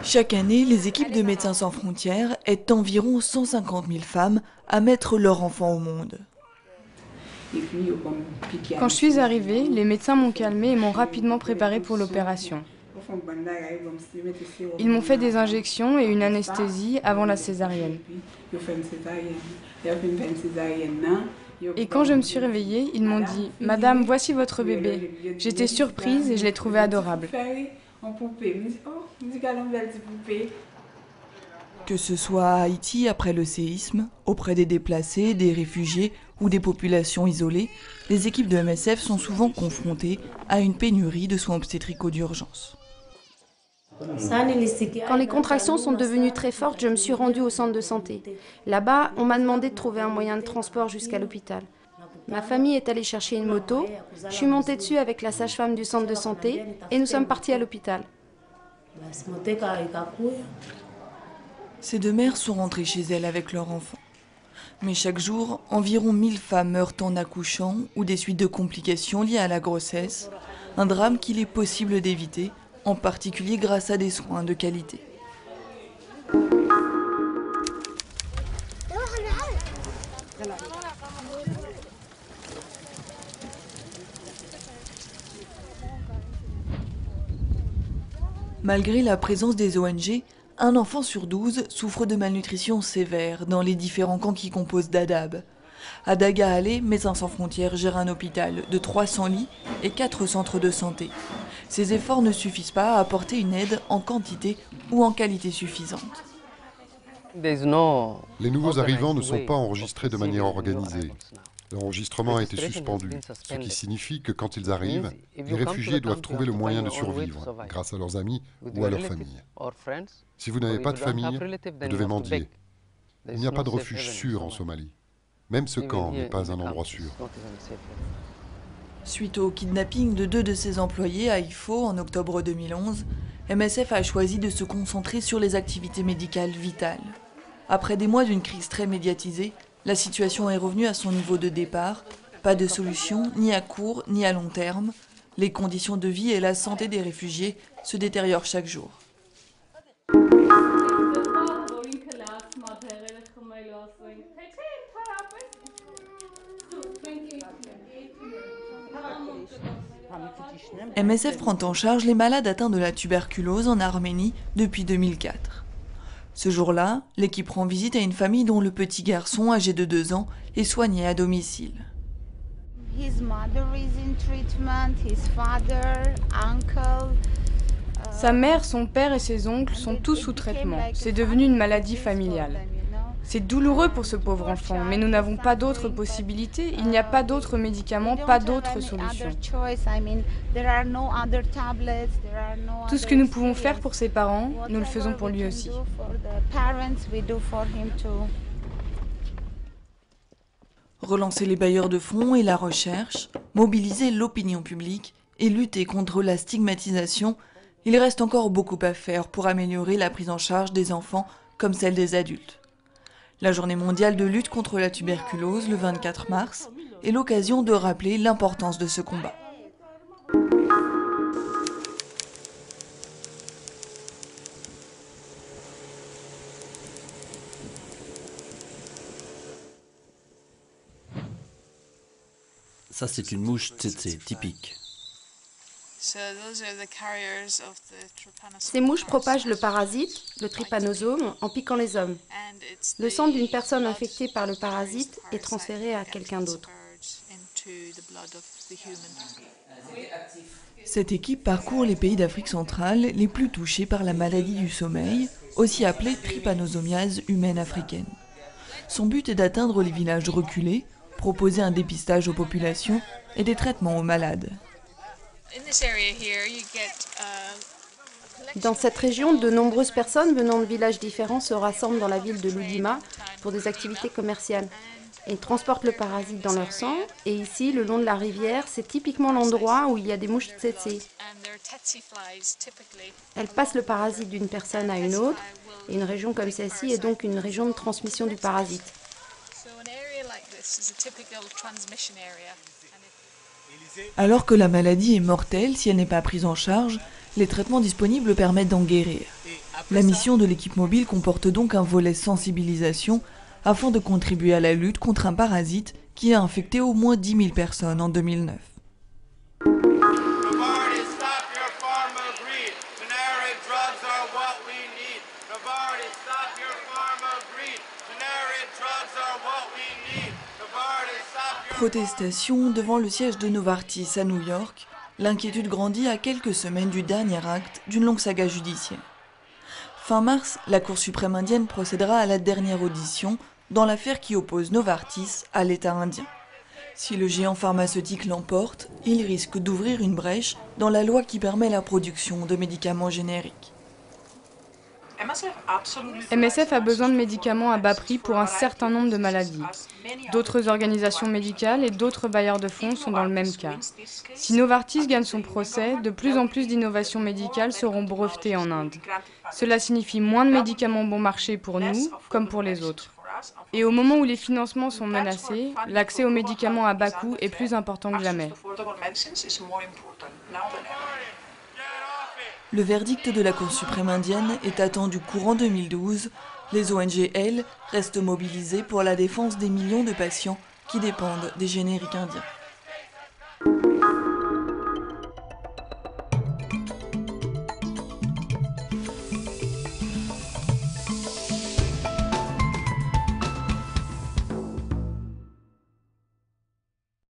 Chaque année, les équipes de Médecins sans frontières aident environ 150 000 femmes à mettre leur enfant au monde. Quand je suis arrivée, les médecins m'ont calmée et m'ont rapidement préparée pour l'opération. Ils m'ont fait des injections et une anesthésie avant la césarienne. Et quand je me suis réveillée, ils m'ont dit « Madame, voici votre bébé ». J'étais surprise et je l'ai trouvé adorable. Que ce soit à Haïti après le séisme, auprès des déplacés, des réfugiés ou des populations isolées, les équipes de MSF sont souvent confrontées à une pénurie de soins obstétricaux d'urgence. Quand les contractions sont devenues très fortes, je me suis rendue au centre de santé. Là-bas, on m'a demandé de trouver un moyen de transport jusqu'à l'hôpital. Ma famille est allée chercher une moto, je suis montée dessus avec la sage-femme du centre de santé et nous sommes partis à l'hôpital. Ces deux mères sont rentrées chez elles avec leur enfant. Mais chaque jour, environ 1000 femmes meurent en accouchant ou des suites de complications liées à la grossesse, un drame qu'il est possible d'éviter, en particulier grâce à des soins de qualité. Malgré la présence des ONG, un enfant sur 12 souffre de malnutrition sévère dans les différents camps qui composent Dadaab. À Daga-Allé, Médecins sans frontières gère un hôpital de 300 lits et 4 centres de santé. Ces efforts ne suffisent pas à apporter une aide en quantité ou en qualité suffisante. Les nouveaux arrivants ne sont pas enregistrés de manière organisée. L'enregistrement a été suspendu, ce qui signifie que quand ils arrivent, les réfugiés doivent trouver le moyen de survivre grâce à leurs amis ou à leur famille. Si vous n'avez pas de famille, vous devez mendier. Il n'y a pas de refuge sûr en Somalie. Même ce camp n'est pas un endroit sûr. Suite au kidnapping de 2 de ses employés à Ifo en octobre 2011, MSF a choisi de se concentrer sur les activités médicales vitales. Après des mois d'une crise très médiatisée, la situation est revenue à son niveau de départ. Pas de solution, ni à court ni à long terme. Les conditions de vie et la santé des réfugiés se détériorent chaque jour. MSF prend en charge les malades atteints de la tuberculose en Arménie depuis 2004. Ce jour-là, l'équipe rend visite à une famille dont le petit garçon, âgé de 2 ans, est soigné à domicile. Sa mère, son père et ses oncles sont tous sous traitement. C'est devenu une maladie familiale. C'est douloureux pour ce pauvre enfant, mais nous n'avons pas d'autre possibilité. Il n'y a pas d'autres médicaments, pas d'autres solutions. Tout ce que nous pouvons faire pour ses parents, nous le faisons pour lui aussi. Relancer les bailleurs de fonds et la recherche, mobiliser l'opinion publique et lutter contre la stigmatisation, il reste encore beaucoup à faire pour améliorer la prise en charge des enfants comme celle des adultes. La journée mondiale de lutte contre la tuberculose, le 24 mars, est l'occasion de rappeler l'importance de ce combat. Ça, c'est une mouche tsetse typique. Ces mouches propagent le parasite, le trypanosome, en piquant les hommes. Le sang d'une personne infectée par le parasite est transféré à quelqu'un d'autre. Cette équipe parcourt les pays d'Afrique centrale les plus touchés par la maladie du sommeil, aussi appelée trypanosomiase humaine africaine. Son but est d'atteindre les villages reculés, proposer un dépistage aux populations et des traitements aux malades. Dans cette région, de nombreuses personnes venant de villages différents se rassemblent dans la ville de Loudima pour des activités commerciales. Ils transportent le parasite dans leur sang et ici, le long de la rivière, c'est typiquement l'endroit où il y a des mouches tsetse. Elles passent le parasite d'une personne à une autre et une région comme celle-ci est donc une région de transmission du parasite. Alors que la maladie est mortelle si elle n'est pas prise en charge, les traitements disponibles permettent d'en guérir. La mission de l'équipe mobile comporte donc un volet sensibilisation afin de contribuer à la lutte contre un parasite qui a infecté au moins 10 000 personnes en 2009. Protestation devant le siège de Novartis à New York, l'inquiétude grandit à quelques semaines du dernier acte d'une longue saga judiciaire. Fin mars, la Cour suprême indienne procédera à la dernière audition dans l'affaire qui oppose Novartis à l'État indien. Si le géant pharmaceutique l'emporte, il risque d'ouvrir une brèche dans la loi qui permet la production de médicaments génériques. MSF a besoin de médicaments à bas prix pour un certain nombre de maladies. D'autres organisations médicales et d'autres bailleurs de fonds sont dans le même cas. Si Novartis gagne son procès, de plus en plus d'innovations médicales seront brevetées en Inde. Cela signifie moins de médicaments bon marché pour nous, comme pour les autres. Et au moment où les financements sont menacés, l'accès aux médicaments à bas coût est plus important que jamais. Le verdict de la Cour suprême indienne est attendu courant 2012. Les ONG, elles, restent mobilisées pour la défense des millions de patients qui dépendent des génériques indiens.